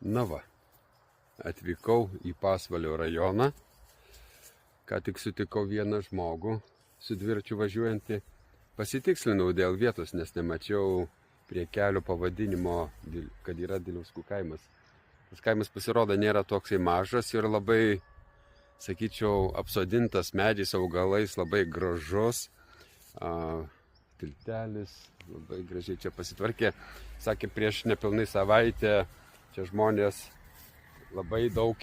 Na va, atvykau į Pasvalio rajoną. Ką tik sutikau vieną žmogų su dviračiu važiuojantį. Pasitikslinau dėl vietos, nes nemačiau prie kelio pavadinimo, kad yra Diliauskų kaimas. Tas kaimas pasirodo nėra toksai mažas ir labai, sakyčiau, apsodintas medžiais, augalais, labai gražus. Tiltelis labai gražiai čia pasitvarkė. Sakė, prieš nepilnai savaitę čia žmonės labai daug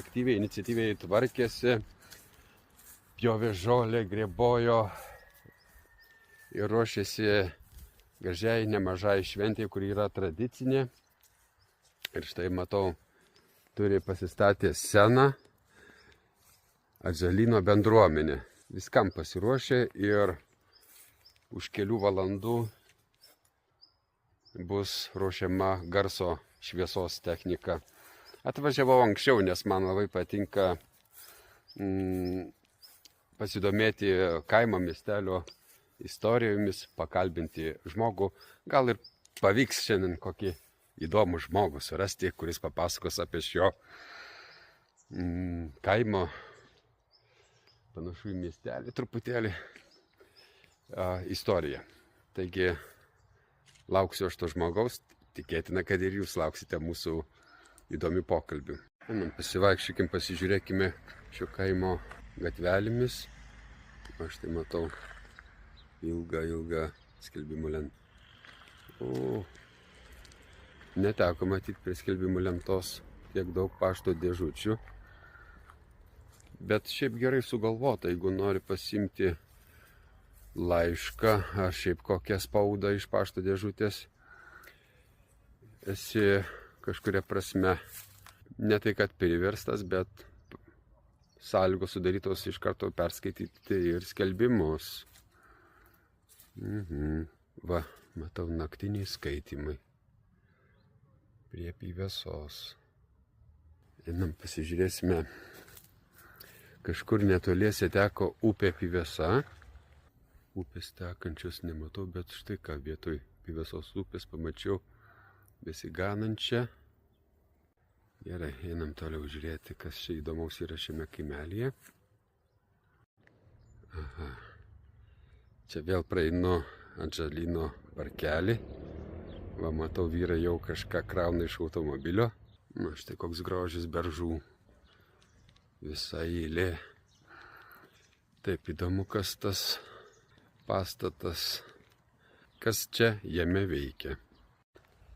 aktyviai tvarkėsi, pjovė žolę, grėbojo ir ruošėsi gražiai nemažai šventė, kuri yra tradicinė. Ir štai matau, turi pasistatę sceną Atžalyno bendruomenė. Viskam pasiruošė ir už kelių valandų bus ruošiama garso šviesos technika. Atvažiavau anksčiau, nes man labai patinka pasidomėti kaimo miestelio istorijomis, pakalbinti žmogų. Gal ir pavyks šiandien kokį įdomų žmogų surasti, kuris papasakos apie šio kaimo, panašu į miestelį truputėlį, istoriją. Taigi lauksiu aš to žmogaus, tikėtina, kad ir jūs lauksite mūsų įdomių pokalbių. Pasivaikščiokime, pasižiūrėkime šio kaimo gatvelėmis. Aš tai matau ilgą skelbimų lentą. Neteko matyti prie skelbimų lentos tiek daug pašto dėžučių. Bet šiaip gerai sugalvota, jeigu nori pasimti laišką ar šiaip kokią spaudą iš pašto dėžutės, esi kažkuria prasme ne tai kad priverstas, bet sąlygos sudarytos iš karto perskaityti ir skelbimus. Va, matau, naktiniai skaitymai prie Pyvesos. Einam, pasižiūrėsime. Kažkur netoliese teko upė Pyvesa. Upės tekančios nematau, bet štai ką, vietoj Pyvesos upės pamačiau besiganančią. Gerai, einam toliau žiūrėti, kas čia įdomaus yra šiame kaimelyje. Aha. Čia vėl praeinu Atžalyno parkelį. Va, matau, vyrai jau kažką krauna iš automobilio. Na, štai koks grožis beržų. Visa eilė. Taip, įdomu, kas tas pastatas, kas čia jame veikia.